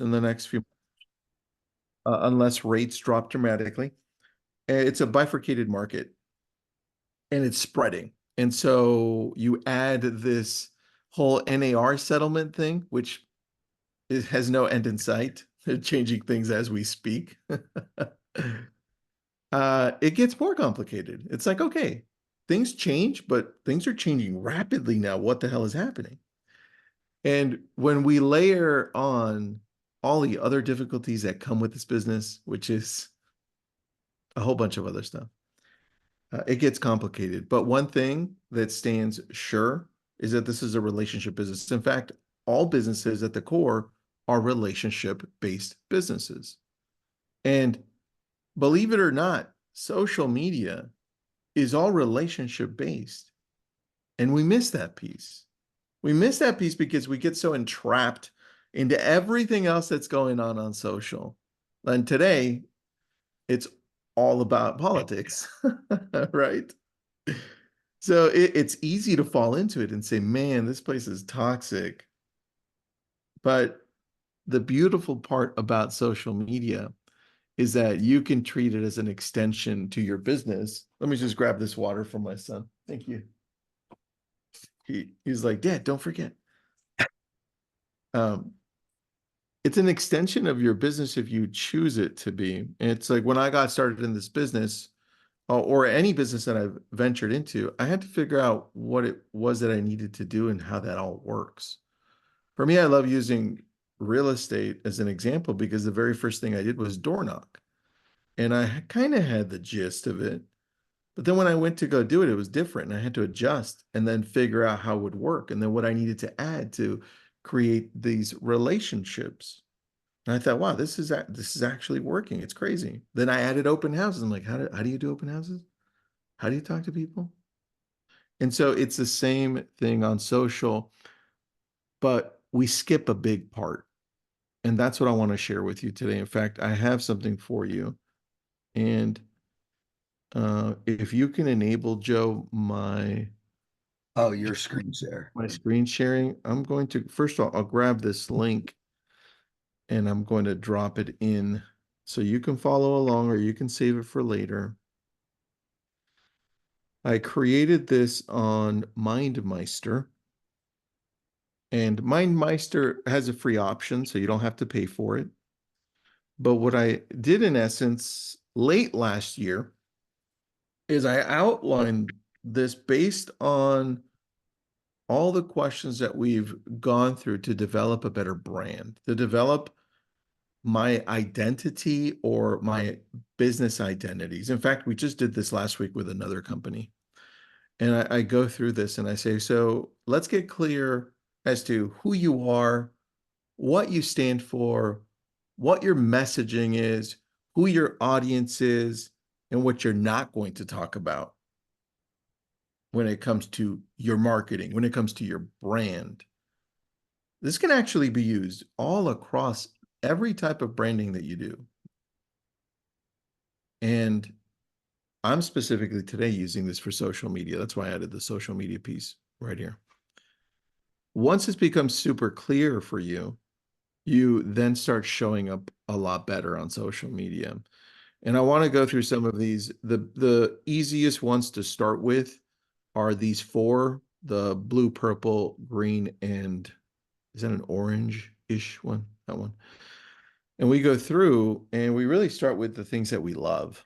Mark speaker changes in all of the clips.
Speaker 1: in the next few, unless rates drop dramatically. It's a bifurcated market and it's spreading. And so you add this whole NAR settlement thing, which has no end in sight, changing things as we speak. It gets more complicated. It's like, okay, things change, but things are changing rapidly now. What the hell is happening? And when we layer on all the other difficulties that come with this business, which is a whole bunch of other stuff, it gets complicated. But one thing that stands sure is that this is a relationship business. In fact, all businesses at the core are relationship-based businesses. And believe it or not, social media is all relationship-based. And we miss that piece. We miss that piece because we get so entrapped into everything else that's going on social. And today, it's all about politics, right? So it's easy to fall into it and say, man, this place is toxic. But the beautiful part about social media is that you can treat it as an extension to your business. Let me just grab this water from my son. Thank you. He's like, Dad, don't forget. Um, it's an extension of your business if you choose it to be. And it's like when I got started in this business, or any business that I've ventured into, I had to figure out what it was that I needed to do and how that all works. For me, I love using real estate as an example because the very first thing I did was door knock. And I kind of had the gist of it. But then when I went to go do it, it was different. And I had to adjust and then figure out how it would work and then what I needed to add to create these relationships. And I thought, wow, this is actually working. It's crazy. Then I added open houses. I'm like, how do you do open houses? How do you talk to people? And so it's the same thing on social, but we skip a big part. And that's what I want to share with you today. In fact, I have something for you. And if you can enable, Joe,
Speaker 2: Oh, your screen share.
Speaker 1: my screen sharing, I'm going to, first of all, I'll grab this link and I'm going to drop it in so you can follow along or you can save it for later. I created this on MindMeister. And MindMeister has a free option, so you don't have to pay for it. But what I did in essence late last year is I outlined this based on all the questions that we've gone through to develop a better brand, to develop my identity or my business identities. In fact, we just did this last week with another company. And I go through this and I say, so let's get clear as to who you are, what you stand for, what your messaging is, who your audience is, and what you're not going to talk about when it comes to your marketing, when it comes to your brand. This can actually be used all across every type of branding that you do. And I'm specifically today using this for social media. That's why I added the social media piece right here. Once this becomes super clear for you, you then start showing up a lot better on social media. And I want to go through some of these. The easiest ones to start with are these four, the blue, purple, green, and is that an orange-ish one? That one. And we go through and we really start with the things that we love.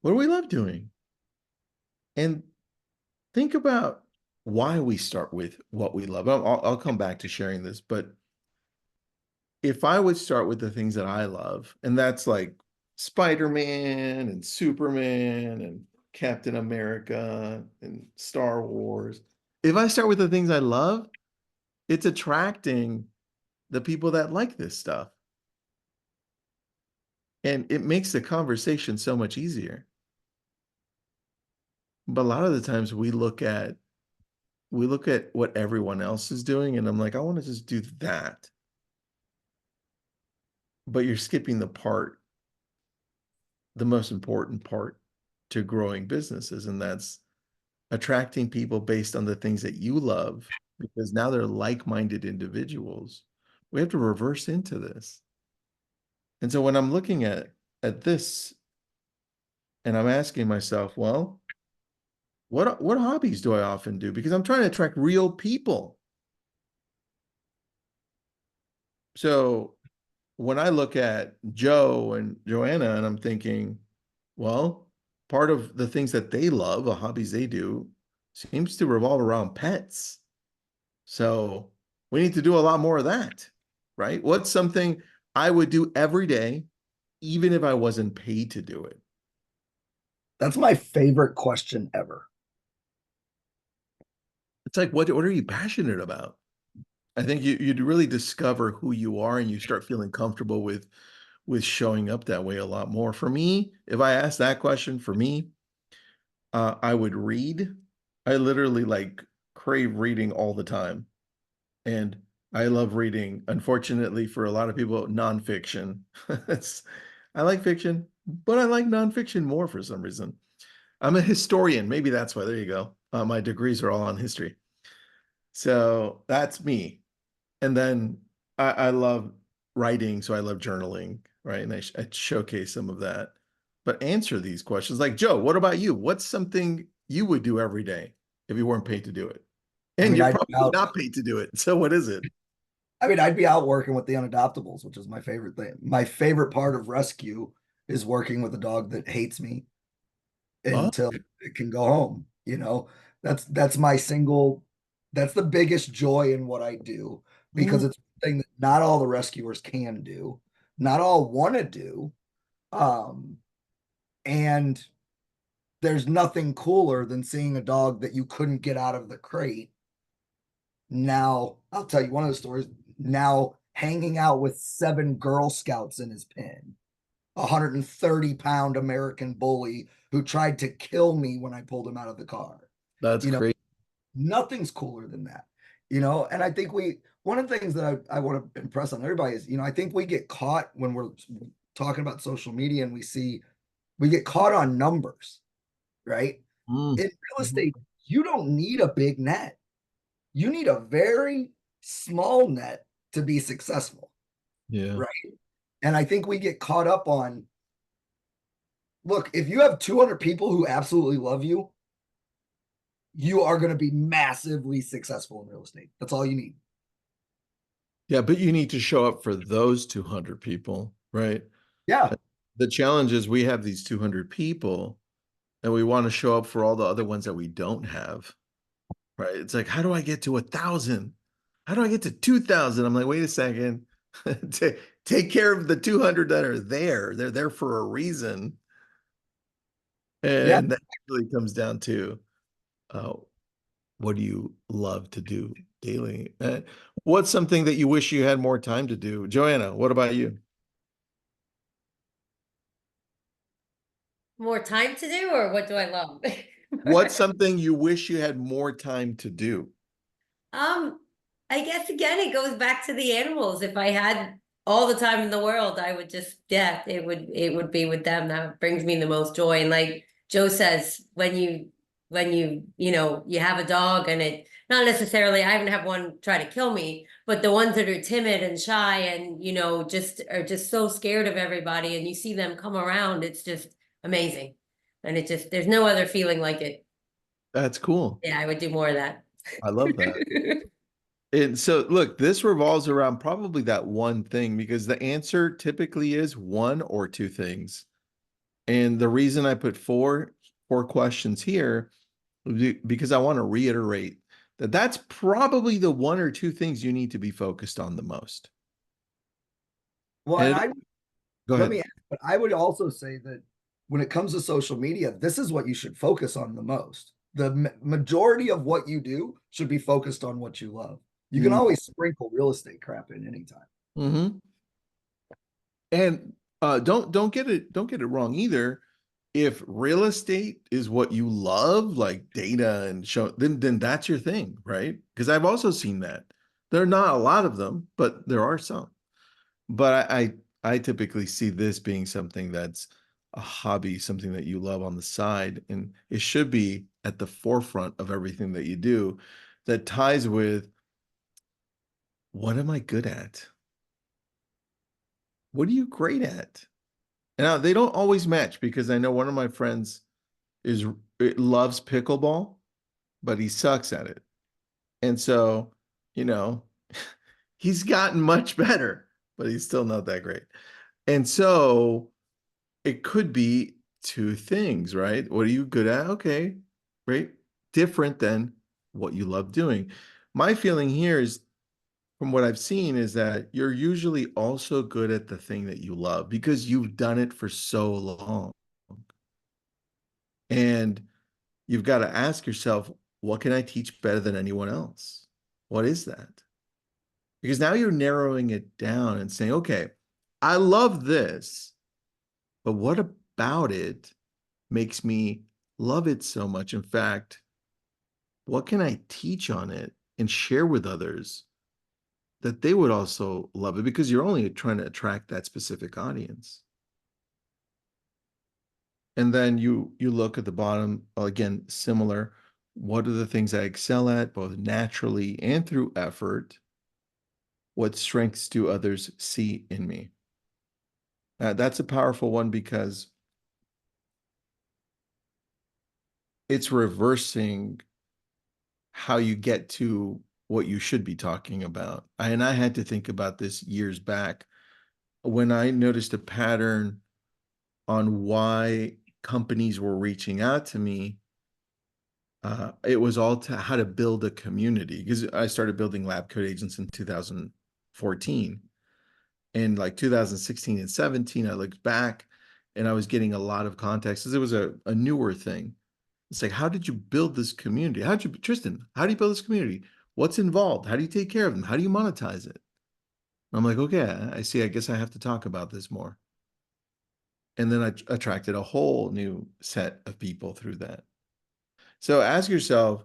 Speaker 1: What do we love doing? And think about why we start with what we love. I'll come back to sharing this, but if I would start with the things that I love, and that's like Spider-Man and Superman and Captain America and Star Wars. If I start with the things I love, it's attracting the people that like this stuff. And it makes the conversation so much easier. But a lot of the times we look at what everyone else is doing and I'm like, I want to just do that. But you're skipping the most important part to growing businesses, and that's attracting people based on the things that you love, because now they're like-minded individuals We have to reverse into this. And so when I'm looking at this and I'm asking myself, well, what hobbies do I often do? Because I'm trying to attract real people. So when I look at Joe and Joanna and I'm thinking, well, part of the things that they love, the hobbies they do, seems to revolve around pets. So we need to do a lot more of that, right? What's something I would do every day, even if I wasn't paid to do it?
Speaker 2: That's my favorite question ever.
Speaker 1: It's like, what are you passionate about? I think you'd really discover who you are and you start feeling comfortable with showing up that way a lot more. For me, if I ask that question, for me, I would read. I literally like crave reading all the time. And I love reading. Unfortunately, for a lot of people, nonfiction. It's, I like fiction, but I like nonfiction more for some reason. I'm a historian. Maybe that's why. There you go. My degrees are all on history. So that's me. And then I love writing, so I love journaling, right? And I showcase some of that. But answer these questions. Like, Joe, what about you? What's something you would do every day if you weren't paid to do it?
Speaker 2: I
Speaker 1: And
Speaker 2: mean,
Speaker 1: you're
Speaker 2: I'd be
Speaker 1: probably
Speaker 2: out.
Speaker 1: not paid to do it. So what is it?
Speaker 2: I'd be out working with the unadoptables, which is my favorite thing. My favorite part of rescue is working with a dog that hates me
Speaker 1: Oh,
Speaker 2: until it can go home. That's my single. That's the biggest joy in what I do because
Speaker 1: mm,
Speaker 2: it's a thing that not all the rescuers can do, not all want to do. Um, and there's nothing cooler than seeing a dog that you couldn't get out of the crate. Now, I'll tell you one of the stories. Now hanging out with 7 Girl Scouts in his pen, a 130-pound American bully who tried to kill me when I pulled him out of the car.
Speaker 1: that's
Speaker 2: You know,
Speaker 1: great.
Speaker 2: nothing's cooler than that. And I think one of the things that I want to impress on everybody is, I think we get caught when we're talking about social media and we get caught on numbers, right?
Speaker 1: Mm,
Speaker 2: In real
Speaker 1: mhm.
Speaker 2: estate, you don't need a big net. You need a very small net to be successful,
Speaker 1: Yeah.
Speaker 2: right? And I think we get caught up on, look, if you have 200 people who absolutely love you, you are going to be massively successful in real estate. That's all you need.
Speaker 1: Yeah, but you need to show up for those 200 people, right?
Speaker 2: Yeah.
Speaker 1: The challenge is we have these 200 people and we want to show up for all the other ones that we don't have, right? It's like, how do I get to 1,000? How do I get to 2,000? I'm like, wait a second. Take care of the 200 that are there. They're there for a reason.
Speaker 2: Yeah.
Speaker 1: And that really comes down to uh, what do you love to do daily? What's something that you wish you had more time to do? Joanna, what about you?
Speaker 3: More time to do, or what do I love?
Speaker 1: What's something you wish you had more time to do?
Speaker 3: Um, I guess again it goes back to the animals. If I had all the time in the world, I would just yeah, it would be with them. That brings me the most joy. And like Joe says, when you have a dog and it not necessarily I haven't had one try to kill me, but the ones that are timid and shy and just are just so scared of everybody and you see them come around, it's just amazing. And it just there's no other feeling like it.
Speaker 1: That's cool.
Speaker 3: Yeah, I would do more of that.
Speaker 1: I love that. And so, look, this revolves around probably that one thing because the answer typically is one or two things. And the reason I put four questions here because I want to reiterate that that's probably the one or two things you need to be focused on the most.
Speaker 2: Well,
Speaker 1: And
Speaker 2: and I
Speaker 1: go
Speaker 2: let me
Speaker 1: ahead.
Speaker 2: add, but I would also say that when it comes to social media, this is what you should focus on the most. The majority of what you do should be focused on what you love. You can always sprinkle real estate crap in anytime.
Speaker 1: Mm-hmm. And don't get it wrong either. If real estate is what you love, like data and show, then that's your thing, right? Because I've also seen that. There are not a lot of them, but there are some. But I typically see this being something that's a hobby, something that you love on the side, and it should be at the forefront of everything that you do that ties with what am I good at? what are you great at? Now they don't always match because I know one of my friends is loves pickleball, but he sucks at it. And so, you know, he's gotten much better, but he's still not that great. And so it could be two things, right? What are you good at? Okay, great. Different than what you love doing. My feeling here is, from what I've seen, is that you're usually also good at the thing that you love because you've done it for so long. And you've got to ask yourself, what can I teach better than anyone else? What is that? Because now you're narrowing it down and saying, okay, I love this, but what about it makes me love it so much? In fact, what can I teach on it and share with others that they would also love it? Because you're only trying to attract that specific audience. And then you look at the bottom, again, similar. What are the things I excel at, both naturally and through effort? What strengths do others see in me? That's a powerful one because it's reversing how you get to what you should be talking about. And I had to think about this years back when I noticed a pattern on why companies were reaching out to me. It was all to how to build a community, because I started building Lab Coat Agents in 2014. And like 2016 and 17, I looked back and I was getting a lot of context because it was a newer thing. It's like, how did you build this community? Tristan, how do you build this community? What's involved? How do you take care of them? How do you monetize it? I'm like, okay, I see. I guess I have to talk about this more. And then I attracted a whole new set of people through that. So ask yourself,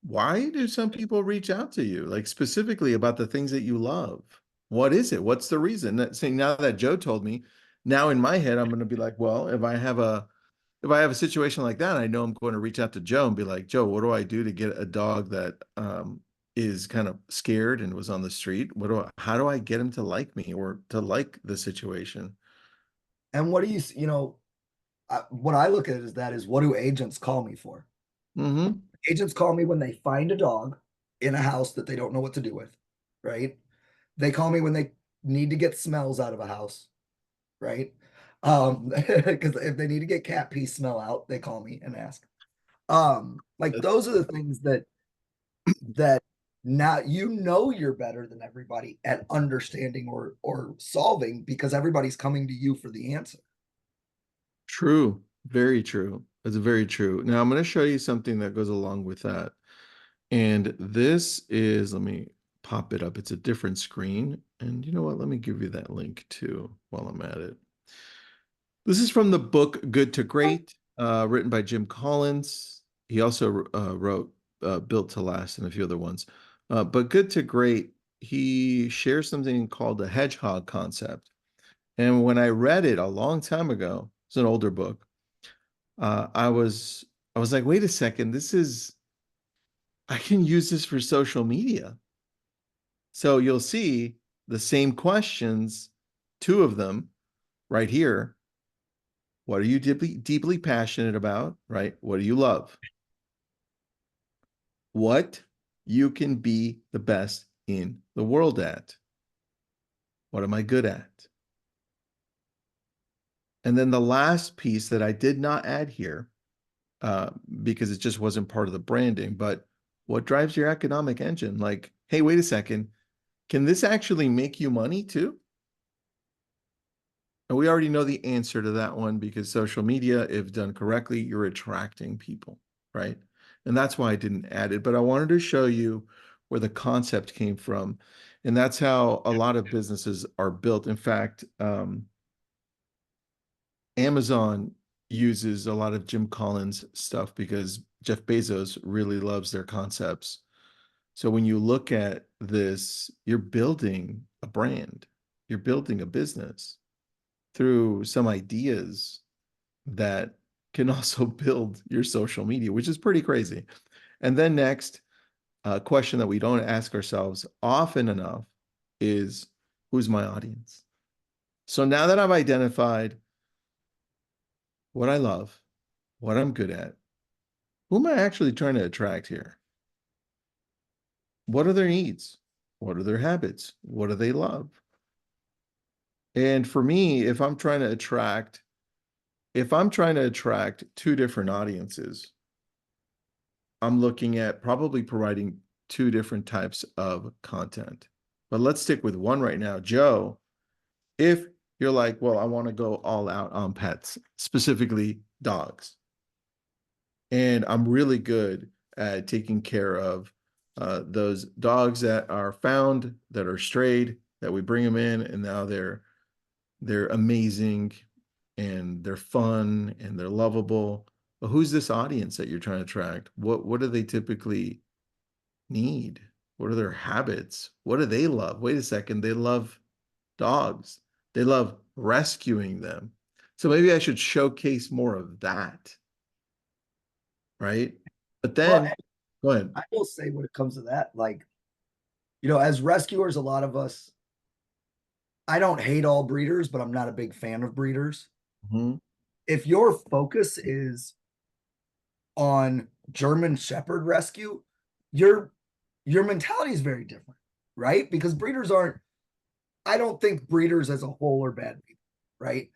Speaker 1: why do some people reach out to you? Like specifically about the things that you love? What is it? What's the reason? Saying now that Joe told me, now in my head, I'm going to be like, well, if I have a situation like that, I know I'm going to reach out to Joe and be like, Joe, what do I do to get a dog that is kind of scared and was on the street? How do I get him to like me or to like the situation?
Speaker 2: And what do you know, what I look at is that is what do agents call me for?
Speaker 1: Mm-hmm.
Speaker 2: Agents call me when they find a dog in a house that they don't know what to do with, right? They call me when they need to get smells out of a house, right? Because if they need to get cat pee smell out, they call me and ask. Like those are the things that now you know you're better than everybody at understanding or solving because everybody's coming to you for the answer.
Speaker 1: True. Very true. That's very true. Now I'm going to show you something that goes along with that. And this is, let me pop it up. It's a different screen. And you know what? Let me give you that link too while I'm at it. This is from the book Good to Great, written by Jim Collins. He also wrote Built to Last and a few other ones. But Good to Great, he shares something called the hedgehog concept. And when I read it a long time ago, it's an older book, I was like, wait a second, I can use this for social media. So you'll see the same questions, two of them right here. What are you deeply passionate about, right? What do you love? What you can be the best in the world at? What am I good at? And then the last piece that I did not add here, because it just wasn't part of the branding, but what drives your economic engine? Like, hey, wait a second, can this actually make you money too? And we already know the answer to that one because social media, if done correctly, you're attracting people, right? And that's why I didn't add it, but I wanted to show you where the concept came from. And that's how a lot of businesses are built. In fact, Amazon uses a lot of Jim Collins stuff because Jeff Bezos really loves their concepts. So when you look at this, you're building a brand, you're building a business through some ideas that can also build your social media, which is pretty crazy. And then next, a question that we don't ask ourselves often enough is, who's my audience? So now that I've identified what I love, what I'm good at, who am I actually trying to attract here? What are their needs? What are their habits? What do they love? And for me, if I'm trying to attract two different audiences, I'm looking at probably providing two different types of content. But let's stick with one right now. Joe, if you're like, well, I want to go all out on pets, specifically dogs, and I'm really good at taking care of those dogs that are found, that are strayed, that we bring them in, and now they're amazing and they're fun and they're lovable. But who's this audience that you're trying to attract? What do they typically need? What are their habits? What do they love? Wait a second, they love dogs. They love rescuing them. So maybe I should showcase more of that, right? But
Speaker 2: Well,
Speaker 1: then go ahead.
Speaker 2: I will say when it comes to that, like, as rescuers, a lot of us, I don't hate all breeders, but I'm not a big fan of breeders.
Speaker 1: Mhm.
Speaker 2: If your focus is on German Shepherd rescue, your mentality is very different, right? Because breeders aren't, I don't think breeders as a whole are bad people, right?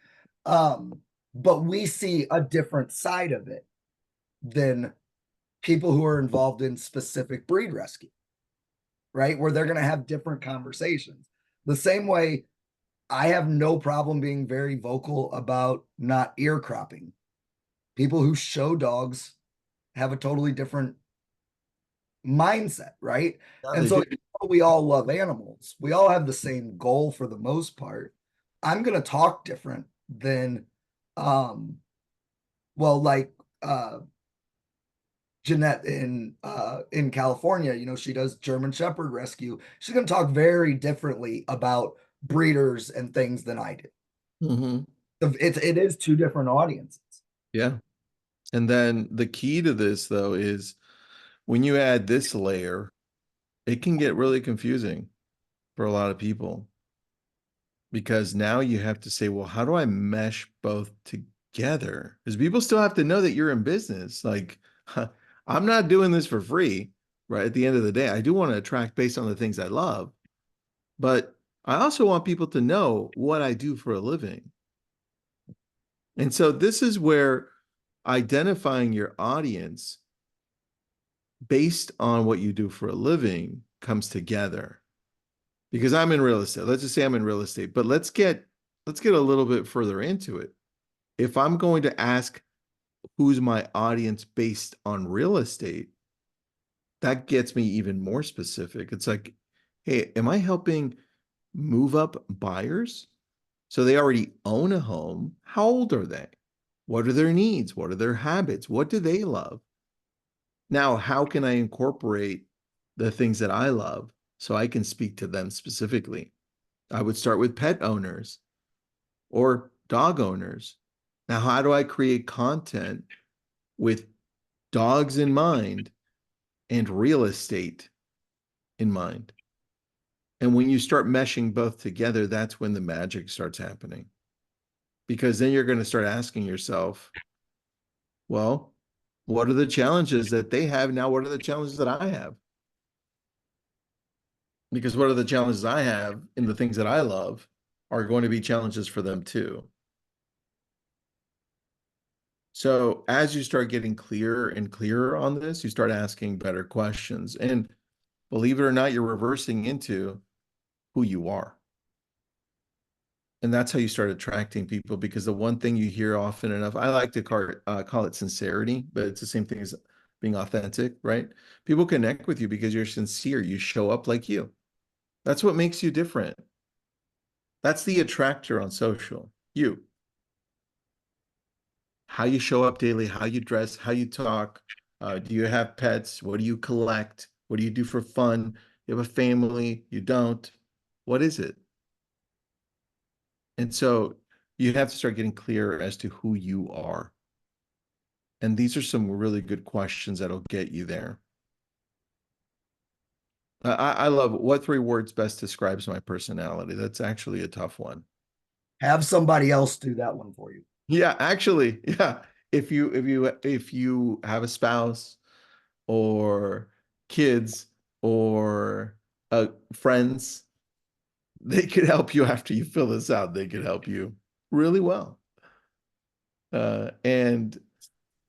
Speaker 2: But we see a different side of it than people who are involved in specific breed rescue, right? Where they're going to have different conversations. The same way I have no problem being very vocal about not ear cropping. People who show dogs have a totally different mindset, right?
Speaker 1: Yeah,
Speaker 2: And
Speaker 1: they
Speaker 2: so
Speaker 1: do.
Speaker 2: we all love animals. We all have the same goal for the most part. I'm going to talk different than well, like Jeanette in California, she does German Shepherd rescue. She's going to talk very differently about breeders and things than I do.
Speaker 1: Mhm.
Speaker 2: It is two different audiences.
Speaker 1: Yeah. And then the key to this, though, is when you add this layer, it can get really confusing for a lot of people because now you have to say, well, how do I mesh both together? Because people still have to know that you're in business. Like, I'm not doing this for free, right? At the end of the day, I do want to attract based on the things I love, but I also want people to know what I do for a living. And so this is where identifying your audience based on what you do for a living comes together. Because I'm in real estate. Let's just say I'm in real estate, but let's get a little bit further into it. If I'm going to ask who's my audience based on real estate, that gets me even more specific. It's like, hey, am I helping move up buyers? So they already own a home. How old are they? What are their needs? What are their habits? What do they love? Now, how can I incorporate the things that I love so I can speak to them specifically? I would start with pet owners or dog owners. Now, how do I create content with dogs in mind and real estate in mind? And when you start meshing both together, that's when the magic starts happening. Because then you're going to start asking yourself, well, what are the challenges that they have now? What are the challenges that I have? Because what are the challenges I have in the things that I love are going to be challenges for them too. So as you start getting clearer and clearer on this, you start asking better questions. And believe it or not, you're reversing into who you are. And that's how you start attracting people, because the one thing you hear often enough, I like to call it sincerity, but it's the same thing as being authentic, right? People connect with you because you're sincere. You show up like you. That's what makes you different. That's the attractor on social, you. How you show up daily, how you dress, how you talk. Do you have pets? What do you collect? What do you do for fun? You have a family? You don't? What is it? And so you have to start getting clear as to who you are. And these are some really good questions that'll get you there. I love what 3 words best describes my personality. That's actually a tough one.
Speaker 2: Have somebody else do that one for you.
Speaker 1: Yeah, actually, yeah. If you have a spouse or kids or friends, they could help you after you fill this out. They could help you really well. And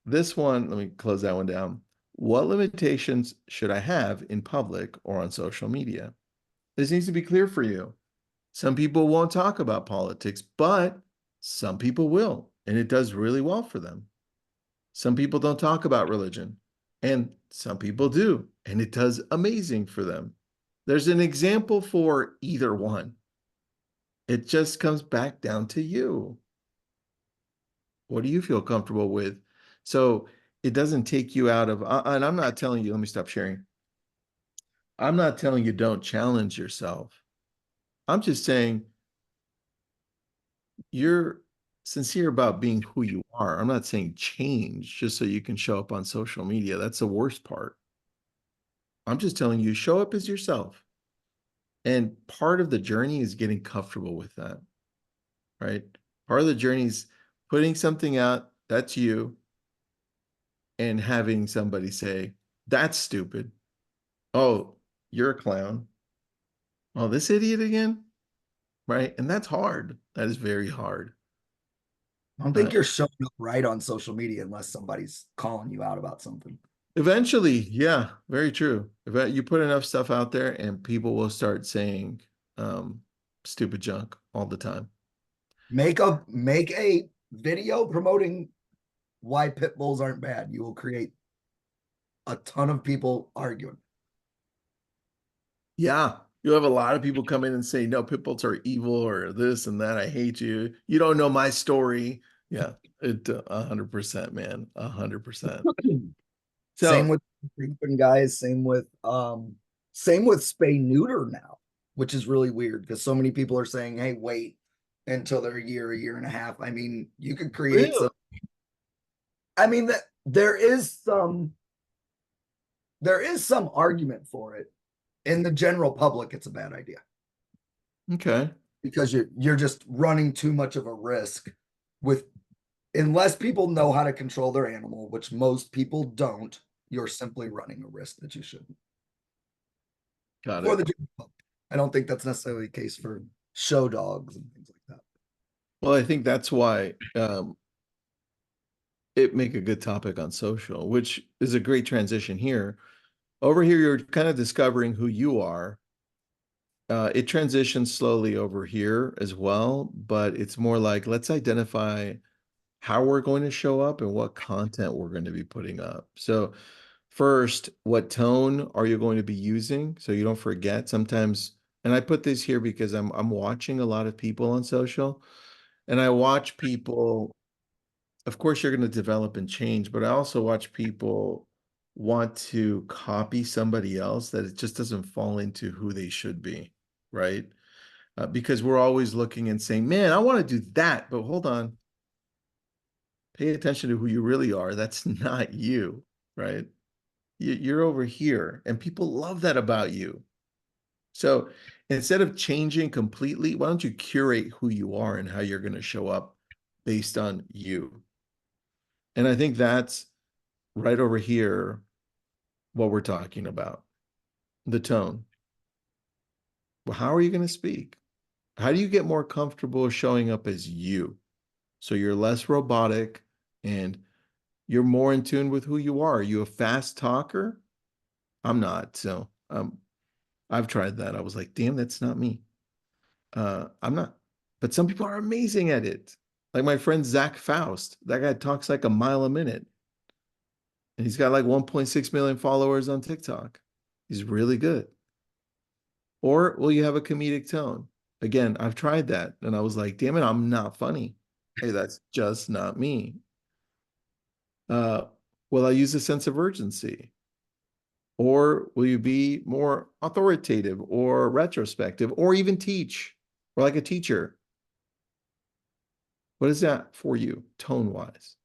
Speaker 1: this one, let me close that one down. What limitations should I have in public or on social media? This needs to be clear for you. Some people won't talk about politics, but some people will, and it does really well for them. Some people don't talk about religion, and some people do, and it does amazing for them. There's an example for either one. It just comes back down to you. What do you feel comfortable with? So it doesn't take you out of, and I'm not telling you, let me stop sharing. I'm not telling you don't challenge yourself. I'm just saying you're sincere about being who you are. I'm not saying change just so you can show up on social media. That's the worst part. I'm just telling you, show up as yourself. And part of the journey is getting comfortable with that, right? Part of the journey is putting something out that's you and having somebody say, that's stupid. Oh, you're a clown. Oh, this idiot again, right? And that's hard. That is very hard.
Speaker 2: I don't think you're showing up right on social media unless somebody's calling you out about something.
Speaker 1: Eventually, yeah, very true. If you put enough stuff out there and people will start saying stupid junk all the time.
Speaker 2: Make a video promoting why pit bulls aren't bad. You will create a ton of people arguing.
Speaker 1: Yeah, you'll have a lot of people come in and say, no, pit bulls are evil or this and that. I hate you. You don't know my story. Yeah, 100%, man, 100%.
Speaker 2: Same
Speaker 1: So
Speaker 2: with grouping guys, same with spay neuter now, which is really weird because so many people are saying, hey, wait until they're a year and a half. I mean, you could create
Speaker 1: really,
Speaker 2: some, I mean that there is some argument for it. In the general public, it's a bad idea
Speaker 1: okay.
Speaker 2: because you're just running too much of a risk with unless people know how to control their animal, which most people don't, you're simply running a risk that you shouldn't.
Speaker 1: Got
Speaker 2: For
Speaker 1: it.
Speaker 2: the general public. I don't think that's necessarily the case for show dogs and things like that.
Speaker 1: Well, I think that's why it make a good topic on social, which is a great transition here. Over here, you're kind of discovering who you are. It transitions slowly over here as well, but it's more like let's identify how we're going to show up and what content we're going to be putting up. So first, what tone are you going to be using? So you don't forget sometimes, and I put this here because I'm watching a lot of people on social, and I watch people, of course you're going to develop and change, but I also watch people want to copy somebody else that it just doesn't fall into who they should be, right? Because we're always looking and saying, man, I want to do that, but hold on. Pay attention to who you really are. That's not you, right? You're over here, and people love that about you. So instead of changing completely, why don't you curate who you are and how you're going to show up based on you? And I think that's right over here what we're talking about, the tone. Well, how are you going to speak? How do you get more comfortable showing up as you? So you're less robotic and you're more in tune with who you are. Are you a fast talker? I'm not. So I've tried that. I was like, damn, that's not me. I'm not. But some people are amazing at it. Like my friend Zach Faust. That guy talks like a mile a minute. And he's got like 1.6 million followers on TikTok. He's really good. Or will you have a comedic tone? Again, I've tried that and I was like, damn it, I'm not funny. Hey, that's just not me. Uh, will I use a sense of urgency? Or will you be more authoritative or retrospective or even teach or like a teacher? What is that for you, tone wise?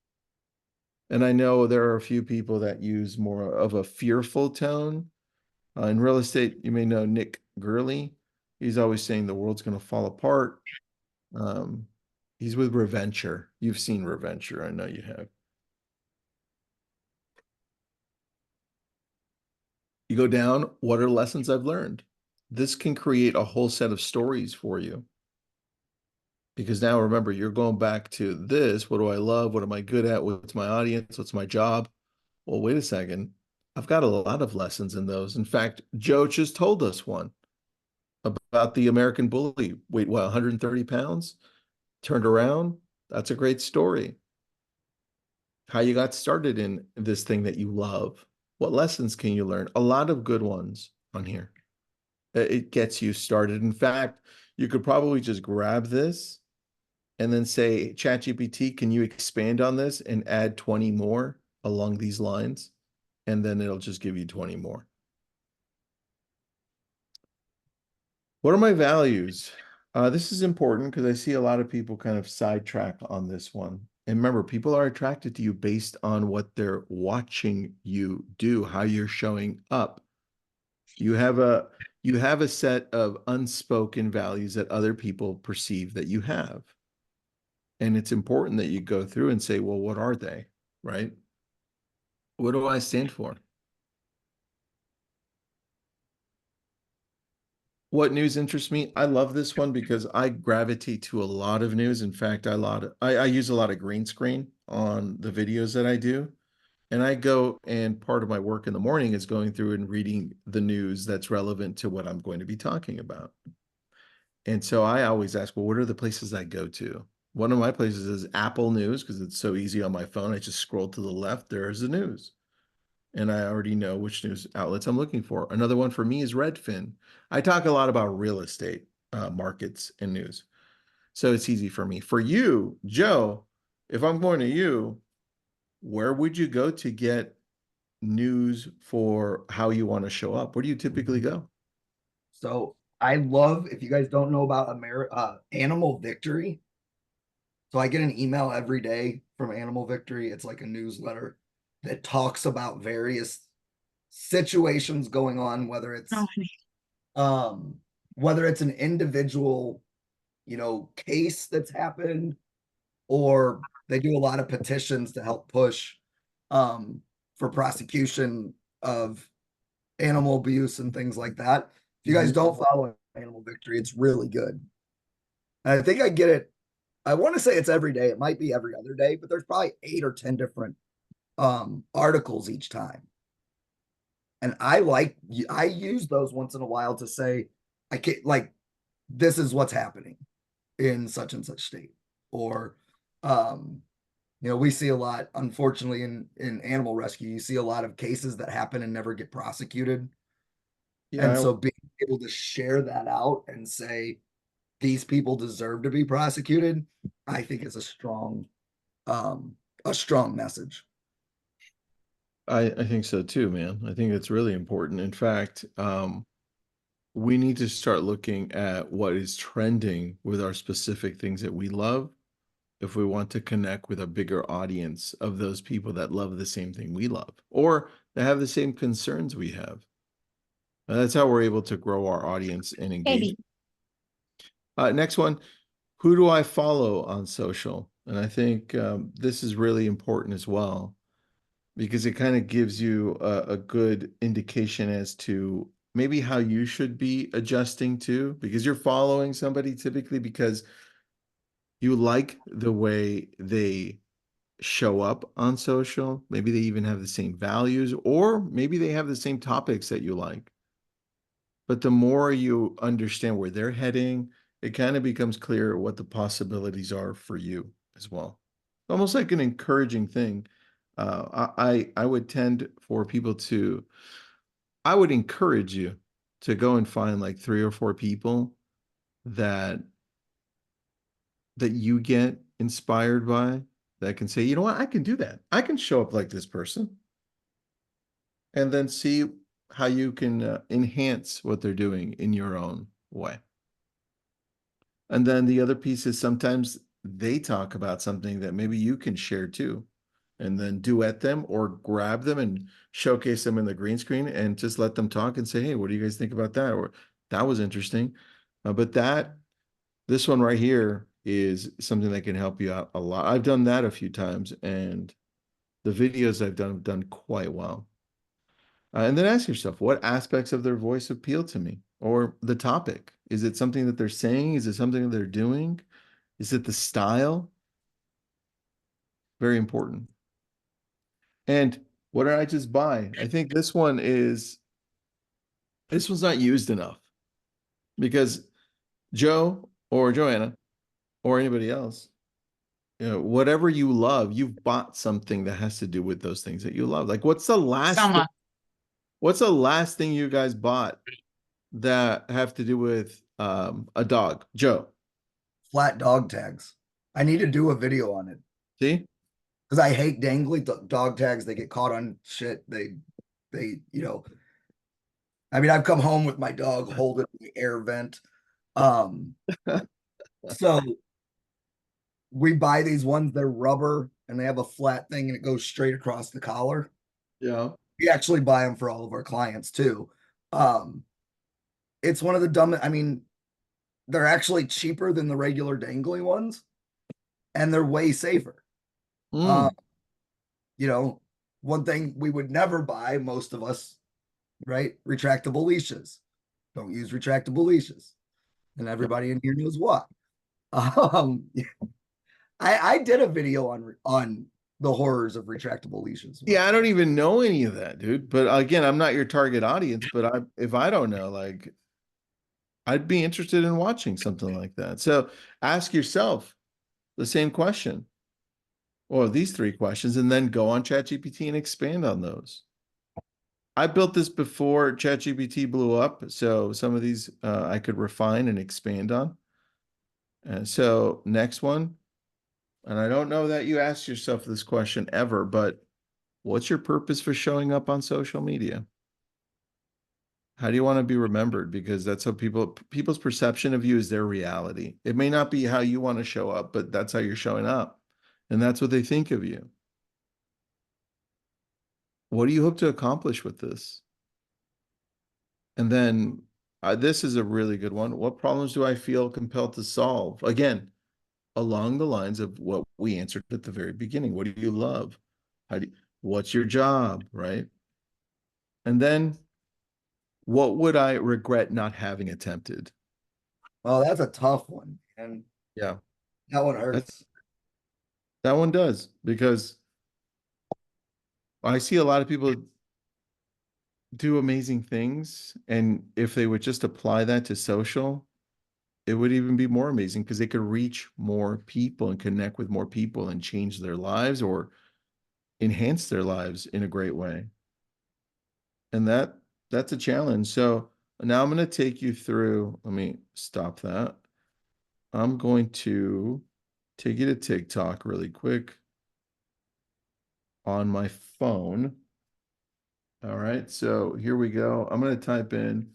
Speaker 1: And I know there are a few people that use more of a fearful tone. In real estate, you may know Nick Gurley. He's always saying the world's going to fall apart. He's with Reventure. You've seen Reventure. I know you have. You go down, what are lessons I've learned? This can create a whole set of stories for you. Because now remember, you're going back to this. What do I love? What am I good at? What's my audience? What's my job? Well, wait a second. I've got a lot of lessons in those. In fact, Joe just told us one about the American Bully. Wait, what, 130 pounds? Turned around? That's a great story. How you got started in this thing that you love. What lessons can you learn? A lot of good ones on here. It gets you started. In fact, you could probably just grab this and then say, ChatGPT, can you expand on this and add 20 more along these lines? And then it'll just give you 20 more. What are my values? This is important because I see a lot of people kind of sidetrack on this one. And remember, people are attracted to you based on what they're watching you do, how you're showing up. You have a set of unspoken values that other people perceive that you have. And it's important that you go through and say, well, what are they, right? What do I stand for? What news interests me? I love this one because I gravitate to a lot of news. In fact, I use a lot of green screen on the videos that I do. And I go, and part of my work in the morning is going through and reading the news that's relevant to what I'm going to be talking about. And so I always ask, well, what are the places I go to? One of my places is Apple News because it's so easy on my phone. I just scroll to the left, there's the news. And I already know which news outlets I'm looking for. Another one for me is Redfin. I talk a lot about real estate markets and news. So it's easy for me. For you, Joe, if I'm going to you, where would you go to get news for how you want to show up? Where do you typically go?
Speaker 2: So I love, if you guys don't know about Animal Victory. So I get an email every day from Animal Victory. It's like a newsletter that talks about various situations going on, whether it's an individual, case that's happened, or they do a lot of petitions to help push for prosecution of animal abuse and things like that. If you guys don't follow Animal Victory, it's really good. And I think I get it. I want to say it's every day. It might be every other day, but there's probably 8 or 10 different articles each time. And I use those once in a while to say, I can't, like, this is what's happening in such and such state. Or we see a lot, unfortunately, in animal rescue, you see a lot of cases that happen and never get prosecuted.
Speaker 1: Yeah,
Speaker 2: And so being able to share that out and say these people deserve to be prosecuted, I think is a strong message.
Speaker 1: I think so too, man. I think it's really important. In fact, we need to start looking at what is trending with our specific things that we love if we want to connect with a bigger audience of those people that love the same thing we love or that have the same concerns we have. And that's how we're able to grow our audience and engage. Next one, who do I follow on social? And I think this is really important as well, because it kind of gives you a good indication as to maybe how you should be adjusting to, because you're following somebody typically because you like the way they show up on social. Maybe they even have the same values, or maybe they have the same topics that you like. But the more you understand where they're heading, it kind of becomes clear what the possibilities are for you as well. Almost like an encouraging thing. I would tend for people to, I would encourage you to go and find like 3 or 4 people that you get inspired by, that can say, you know what, I can do that. I can show up like this person. And then see how you can enhance what they're doing in your own way. And then the other piece is sometimes they talk about something that maybe you can share too, and then duet them or grab them and showcase them in the green screen and just let them talk and say, hey, what do you guys think about that? Or that was interesting. But this one right here is something that can help you out a lot. I've done that a few times, and the videos I've done have done quite well. And then ask yourself, what aspects of their voice appeal to me? Or the topic? Is it something that they're saying? Is it something that they're doing? Is it the style? Very important. And what did I just buy? I think this one's not used enough, because Joe or Joanna or anybody else, you know, whatever you love, you've bought something that has to do with those things that you love. Like, what's the last thing you guys bought that have to do with a dog? Joe,
Speaker 2: Flat dog tags. I need to do a video on it
Speaker 1: see?
Speaker 2: because I hate dangly dog tags. They get caught on shit. You know, I mean, I've come home with my dog holding the air vent. So we buy these ones, they're rubber and they have a flat thing and it goes straight across the collar.
Speaker 1: Yeah.
Speaker 2: We actually buy them for all of our clients too. It's one of the dumbest, I mean, they're actually cheaper than the regular dangly ones and they're way safer.
Speaker 1: Mm.
Speaker 2: You know, one thing we would never buy, most of us, right? Retractable leashes. Don't use retractable leashes. And everybody in here knows what. Um, I did a video on the horrors of retractable leashes.
Speaker 1: Yeah, I don't even know any of that, dude. But again, I'm not your target audience, but if I don't know, like, I'd be interested in watching something like that. So ask yourself the same question, or these three questions, and then go on ChatGPT and expand on those. I built this before ChatGPT blew up, so some of these I could refine and expand on. And so next one, and I don't know that you asked yourself this question ever, but what's your purpose for showing up on social media? How do you want to be remembered? Because that's how people's perception of you is their reality. It may not be how you want to show up, but that's how you're showing up. And that's what they think of you. What do you hope to accomplish with this? And then this is a really good one. What problems do I feel compelled to solve? Again, along the lines of what we answered at the very beginning. What do you love? What's your job, right? And then what would I regret not having attempted?
Speaker 2: Oh, that's a tough one. And
Speaker 1: Yeah,
Speaker 2: that one hurts.
Speaker 1: that one does, because I see a lot of people do amazing things. And if they would just apply that to social, it would even be more amazing, because they could reach more people and connect with more people and change their lives or enhance their lives in a great way. And that's a challenge. So now I'm going to take you through, let me stop that. I'm going to take you to TikTok really quick on my phone. All right, so here we go. I'm going to type in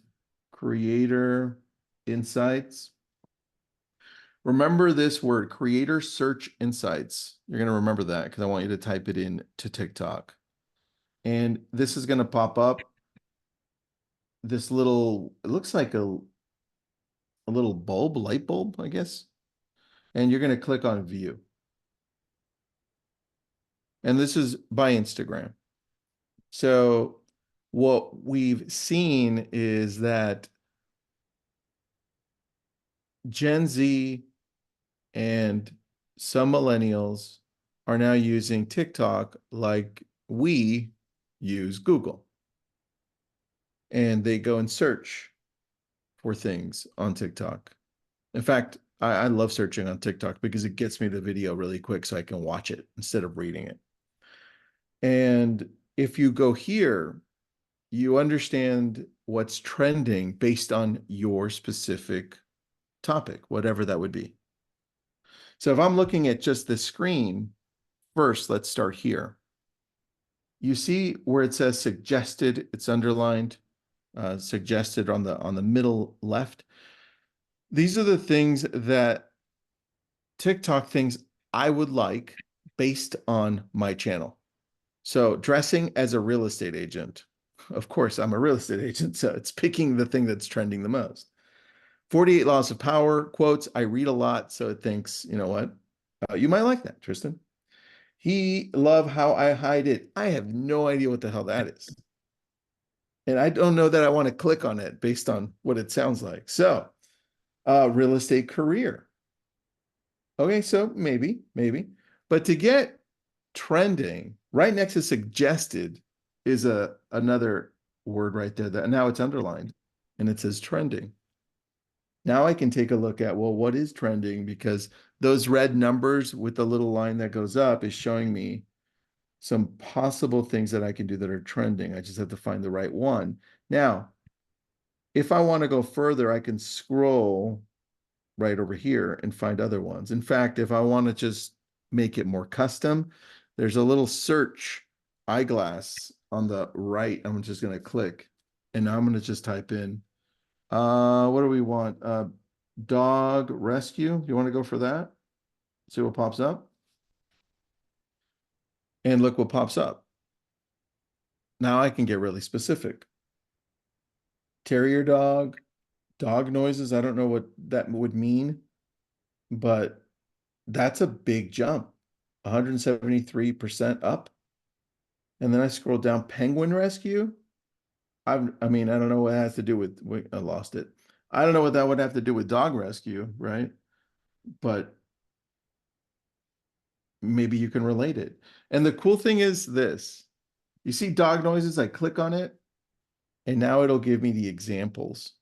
Speaker 1: creator insights. Remember this word, creator search insights. You're going to remember that because I want you to type it in to TikTok. And this is going to pop up this little, it looks like a little bulb, light bulb, I guess. And you're going to click on view. And this is by Instagram. So what we've seen is that Gen Z and some millennials are now using TikTok like we use Google. And they go and search for things on TikTok. In fact, I love searching on TikTok because it gets me the video really quick so I can watch it instead of reading it. And if you go here, you understand what's trending based on your specific topic, whatever that would be. So if I'm looking at just the screen, first, let's start here. You see where it says suggested, it's underlined, suggested on the middle left. These are the things that TikTok thinks I would like based on my channel. So dressing as a real estate agent. Of course, I'm a real estate agent, so it's picking the thing that's trending the most. 48 Laws of Power quotes. I read a lot, so it thinks, you know what? You might like that, Tristan. He love how I hide it. I have no idea what the hell that is. And I don't know that I want to click on it based on what it sounds like. So, real estate career. Okay, so maybe. But to get trending, right next to suggested is another word right there that now it's underlined and it says trending. Now I can take a look at, well, what is trending? Because those red numbers with the little line that goes up is showing me some possible things that I can do that are trending. I just have to find the right one. Now, if I want to go further, I can scroll right over here and find other ones. In fact, if I want to just make it more custom, there's a little search eyeglass on the right. I'm just going to click and now I'm going to just type in, what do we want? Dog rescue. You want to go for that? See what pops up? And look what pops up. Now I can get really specific. Terrier dog, dog noises. I don't know what that would mean, but that's a big jump. 173% up. And then I scroll down, penguin rescue. I mean, I don't know what it has to do with, wait, I lost it. I don't know what that would have to do with dog rescue, right? But maybe you can relate it. And the cool thing is this, you see dog noises, I click on it, and now it'll give me the examples.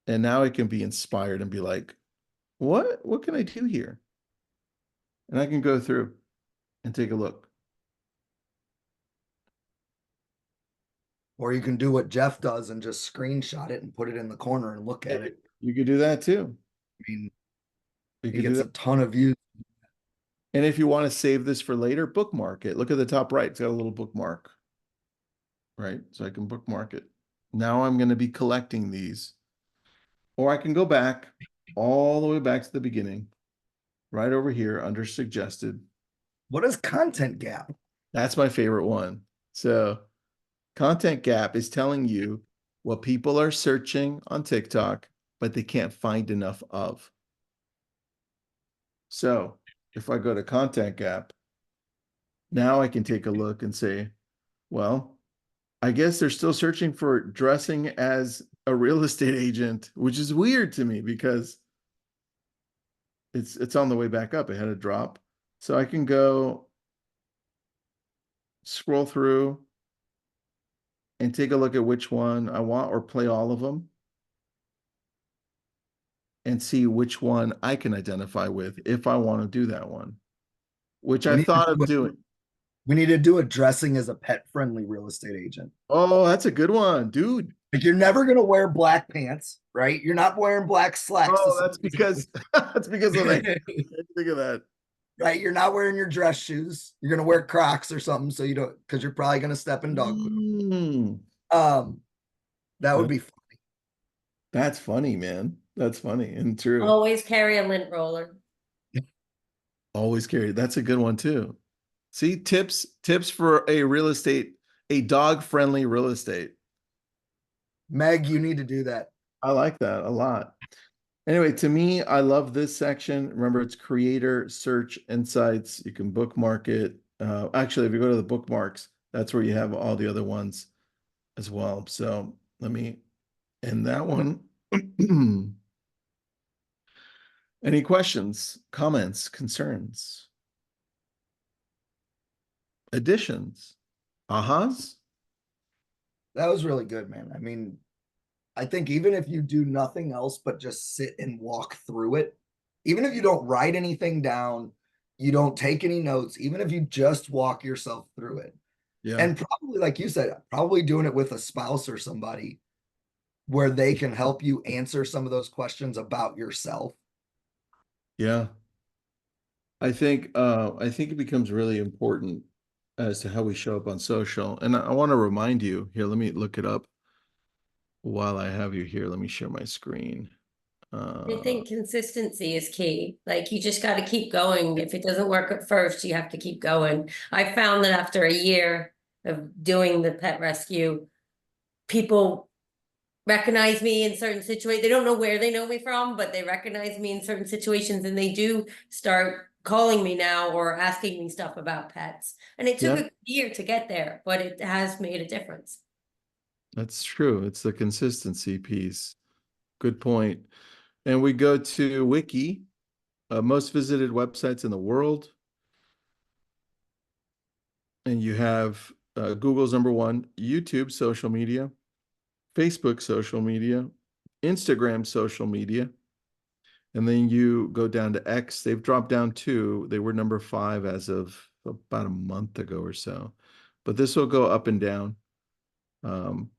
Speaker 1: And now I can be inspired and be like, what can I do here? And I can go through and take a look.
Speaker 2: Or you can do what Jeff does and just screenshot it and put it in the corner and look at it.
Speaker 1: You could do that too.
Speaker 2: I mean,
Speaker 1: You
Speaker 2: he
Speaker 1: could do
Speaker 2: gets
Speaker 1: that.
Speaker 2: a ton of views.
Speaker 1: And if you want to save this for later, bookmark it. Look at the top right. It's got a little bookmark, right? So I can bookmark it. Now I'm going to be collecting these. Or I can go back all the way back to the beginning, right over here under suggested.
Speaker 2: What is content gap?
Speaker 1: That's my favorite one. So content gap is telling you what people are searching on TikTok, but they can't find enough of. So if I go to content gap, now I can take a look and say, well, I guess they're still searching for dressing as a real estate agent, which is weird to me because it's on the way back up. It had a drop. So I can go scroll through and take a look at which one I want or play all of them and see which one I can identify with if I want to do that one, which I thought of doing.
Speaker 2: We need to do a dressing as a pet-friendly real estate agent.
Speaker 1: Oh, that's a good one, dude.
Speaker 2: Like you're never gonna wear black pants, right? You're not wearing black slacks.
Speaker 1: Oh, that's because that's because of that. Think of that.
Speaker 2: Right? You're not wearing your dress shoes. You're gonna wear Crocs or something, so you don't, because you're probably gonna step in dog poop. That would be funny.
Speaker 1: That's funny, man. That's funny and true.
Speaker 3: Always carry a lint roller.
Speaker 1: Always carry. That's a good one too. See, tips for a dog-friendly real estate.
Speaker 2: Meg, you need to do that.
Speaker 1: I like that a lot. Anyway, to me, I love this section. Remember, it's creator, search, insights. You can bookmark it. Actually, if you go to the bookmarks, that's where you have all the other ones as well. So let me end that one. Any questions, comments, concerns, additions, ahas?
Speaker 2: That was really good, man. I mean, I think even if you do nothing else but just sit and walk through it, even if you don't write anything down, you don't take any notes, even if you just walk yourself through it.
Speaker 1: Yeah.
Speaker 2: And probably, like you said, probably doing it with a spouse or somebody where they can help you answer some of those questions about yourself.
Speaker 1: Yeah. I think it becomes really important as to how we show up on social. And I want to remind you here, let me look it up while I have you here. Let me share my screen.
Speaker 3: I think consistency is key. Like you just got to keep going. If it doesn't work at first, you have to keep going. I found that after a year of doing the pet rescue, people recognize me in certain situations. They don't know where they know me from, but they recognize me in certain situations, and they do start calling me now or asking me stuff about pets. And it took
Speaker 1: Yeah,
Speaker 3: a year to get there, but it has made a difference.
Speaker 1: that's true. It's the consistency piece. Good point. And we go to Wiki, most visited websites in the world. And you have Google's number one, YouTube social media, Facebook social media, Instagram social media. And then you go down to X. They've dropped down two. They were number 5 as of about a month ago or so. But this will go up and down. Um,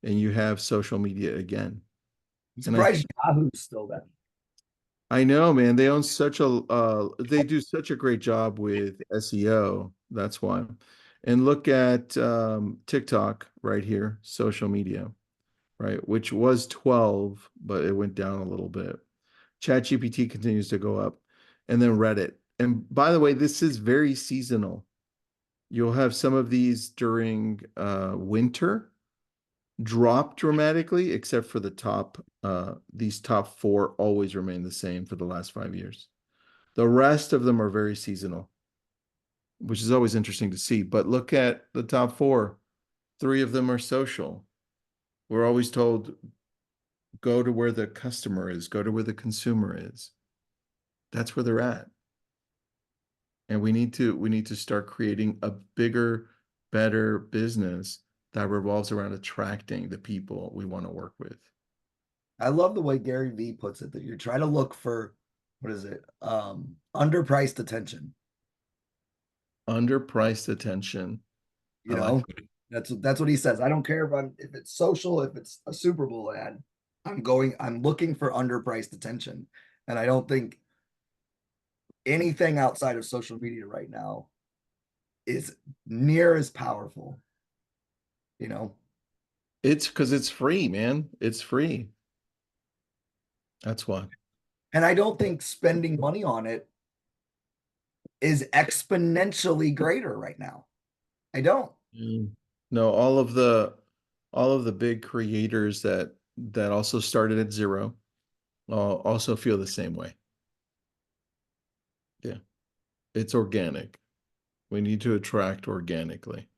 Speaker 1: and you have social media again.
Speaker 2: I'm
Speaker 1: And I
Speaker 2: surprised Yahoo's still there.
Speaker 1: I know, man. They own such a they do such a great job with SEO. That's why. And look at TikTok right here, social media, right? Which was 12, but it went down a little bit. ChatGPT continues to go up, and then Reddit. And by the way, this is very seasonal. You'll have some of these during winter drop dramatically, except for the top. These top 4 always remain the same for the last 5 years. The rest of them are very seasonal, which is always interesting to see. But look at the top 4. 3 of them are social. We're always told, go to where the customer is, go to where the consumer is. That's where they're at. And we need to start creating a bigger, better business that revolves around attracting the people we want to work with.
Speaker 2: I love the way Gary Vee puts it, that you're trying to look for, what is it? Underpriced attention.
Speaker 1: Underpriced attention.
Speaker 2: You
Speaker 1: I
Speaker 2: know,
Speaker 1: like
Speaker 2: that's what he says. I don't care if it's social, if it's a Super Bowl ad. I'm looking for underpriced attention. And I don't think anything outside of social media right now is near as powerful. You know,
Speaker 1: it's because it's free, man. It's free. That's why.
Speaker 2: and I don't think spending money on it is exponentially greater right now. I don't.
Speaker 1: No, all of the big creators that also started at zero also feel the same way. Yeah. It's organic. We need to attract organically.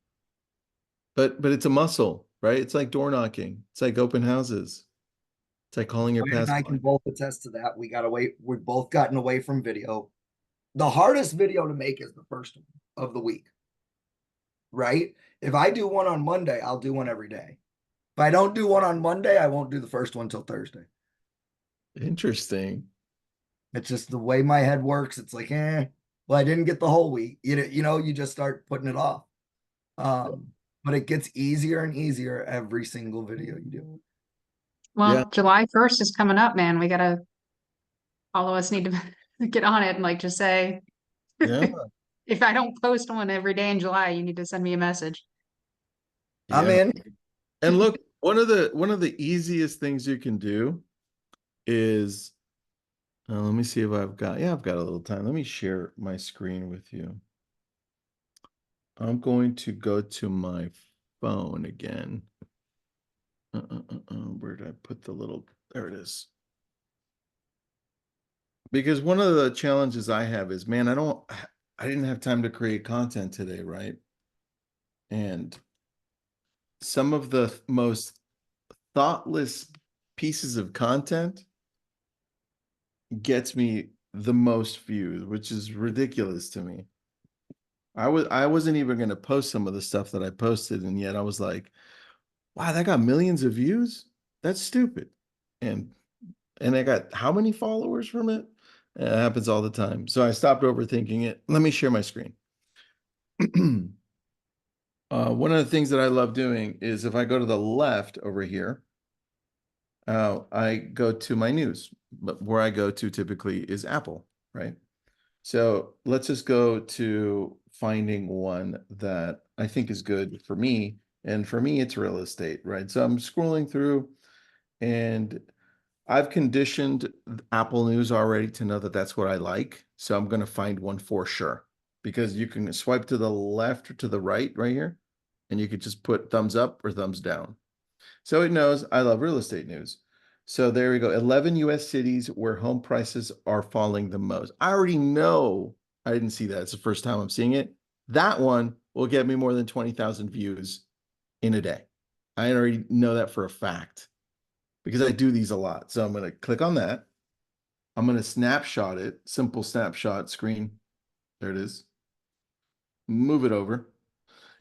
Speaker 1: But it's a muscle, right? It's like door knocking. It's like open houses. It's like calling your
Speaker 2: Ryan
Speaker 1: past
Speaker 2: and I can
Speaker 1: client.
Speaker 2: both attest to that. We've both gotten away from video. The hardest video to make is the first one of the week, right? If I do one on Monday, I'll do one every day. If I don't do one on Monday, I won't do the first one till Thursday.
Speaker 1: Interesting.
Speaker 2: It's just the way my head works. It's like, well, I didn't get the whole week. You just start putting it off. But it gets easier and easier every single video you do.
Speaker 4: Well,
Speaker 1: Yeah.
Speaker 4: July 1st is coming up, man. All of us need to get on it and like just say,
Speaker 1: Yeah.
Speaker 4: if I don't post one every day in July, you need to send me a message.
Speaker 2: I'm
Speaker 1: Yeah.
Speaker 2: in.
Speaker 1: And look, one of the easiest things you can do is let me see if I've got a little time. Let me share my screen with you. I'm going to go to my phone again. Where did I put the little, there it is. Because one of the challenges I have is, man, I didn't have time to create content today, right? And some of the most thoughtless pieces of content gets me the most views, which is ridiculous to me. I wasn't even going to post some of the stuff that I posted, and yet I was like, wow, that got millions of views. That's stupid. And I got how many followers from it? It happens all the time. So I stopped overthinking it. Let me share my screen. One of the things that I love doing is if I go to the left over here, I go to my news, but where I go to typically is Apple, right? So let's just go to finding one that I think is good for me. And for me, it's real estate, right? So I'm scrolling through and I've conditioned Apple News already to know that that's what I like. So I'm going to find one for sure because you can swipe to the left or to the right here, and you could just put thumbs up or thumbs down. So it knows I love real estate news. So there we go. 11 US cities where home prices are falling the most. I already know. I didn't see that. It's the first time I'm seeing it. That one will get me more than 20,000 views in a day. I already know that for a fact because I do these a lot. So I'm going to click on that. I'm going to snapshot it, simple snapshot screen. There it is. Move it over.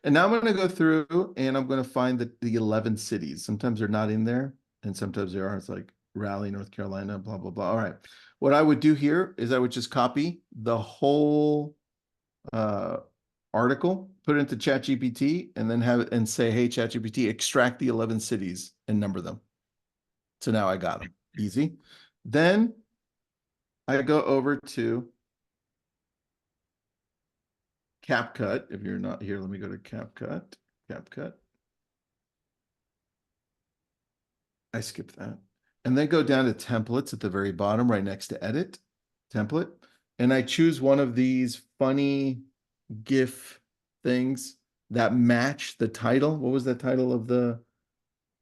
Speaker 1: And now I'm going to go through and I'm going to find the 11 cities. Sometimes they're not in there and sometimes they are. It's like Raleigh, North Carolina, blah, blah, blah. All right. What I would do here is I would just copy the whole article, put it into ChatGPT, and then have it and say, hey, ChatGPT, extract the 11 cities and number them. So now I got them. Easy. Then I go over to CapCut. If you're not here, let me go to CapCut. CapCut. I skipped that. And then go down to templates at the very bottom, right next to edit, template. And I choose one of these funny GIF things that match the title. What was the title of the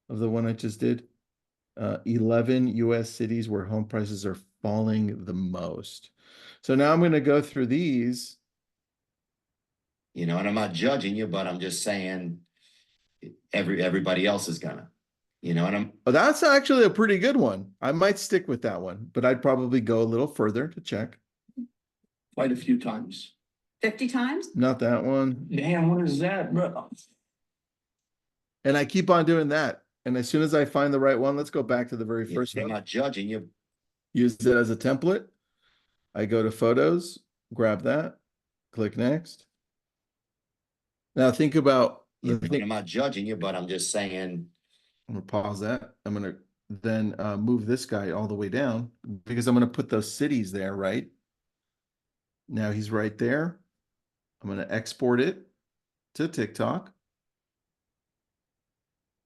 Speaker 1: one I just did? 11 US cities where home prices are falling the most. So now I'm going to go through these.
Speaker 5: You know, and I'm not judging you, but I'm just saying everybody else is gonna, you know, and I'm
Speaker 1: Oh, that's actually a pretty good one. I might stick with that one, but I'd probably go a little further to check.
Speaker 6: quite a few times.
Speaker 7: 50 times?
Speaker 1: Not that one.
Speaker 6: Damn, what is that, bro?
Speaker 1: And I keep on doing that. And as soon as I find the right one, let's go back to the very
Speaker 5: you
Speaker 1: first
Speaker 5: know, I'm
Speaker 1: one.
Speaker 5: not judging you.
Speaker 1: Use it as a template. I go to photos, grab that, click next. Now think about
Speaker 5: You
Speaker 1: the
Speaker 5: know,
Speaker 1: thing.
Speaker 5: I'm not judging you, but I'm just saying
Speaker 1: I'm gonna pause that. I'm gonna then move this guy all the way down because I'm gonna put those cities there, right? Now he's right there. I'm gonna export it to TikTok.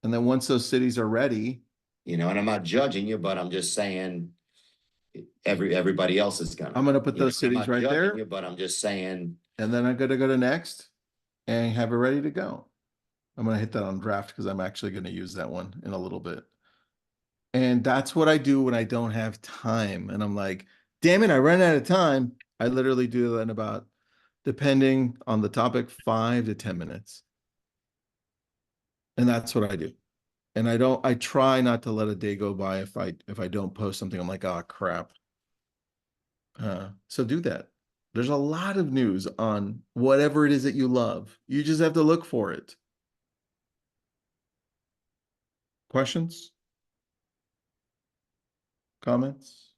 Speaker 1: And then once those cities are ready,
Speaker 5: you know, and I'm not judging you, but I'm just saying everybody else is gonna.
Speaker 1: I'm gonna put
Speaker 5: You know,
Speaker 1: those
Speaker 5: I'm
Speaker 1: cities
Speaker 5: not
Speaker 1: right
Speaker 5: judging
Speaker 1: there.
Speaker 5: you, but I'm just saying
Speaker 1: And then I'm gonna go to next and have it ready to go. I'm gonna hit that on draft because I'm actually gonna use that one in a little bit. And that's what I do when I don't have time. And I'm like, damn it, I ran out of time. I literally do that in about, depending on the topic, 5 to 10 minutes. And that's what I do. And I try not to let a day go by if I don't post something. I'm like, oh crap. So do that. There's a lot of news on whatever it is that you love. You just have to look for it. Questions? Comments?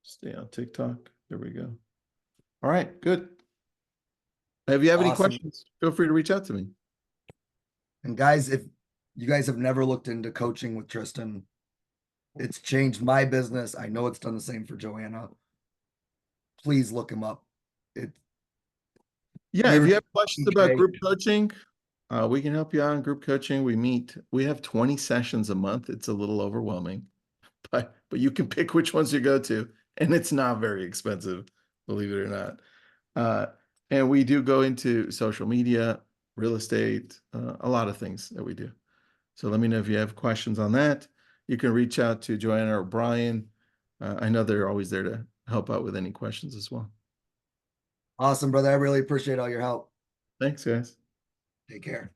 Speaker 1: Stay on TikTok. There we go. All right, good. If you have any
Speaker 2: Awesome.
Speaker 1: questions, feel free to reach out to me.
Speaker 2: And guys, if you guys have never looked into coaching with Tristan, it's changed my business. I know it's done the same for Joanna. Please look him up. It
Speaker 1: Yeah, if
Speaker 2: Very
Speaker 1: you have questions about
Speaker 2: okay.
Speaker 1: group coaching, we can help you out in group coaching. We have 20 sessions a month. It's a little overwhelming, but you can pick which ones you go to, and it's not very expensive, believe it or not. And we do go into social media, real estate, a lot of things that we do. So let me know if you have questions on that. You can reach out to Joanna or Brian. I know they're always there to help out with any questions as well.
Speaker 2: Awesome, brother. I really appreciate all your help.
Speaker 1: Thanks, guys.
Speaker 2: Take care.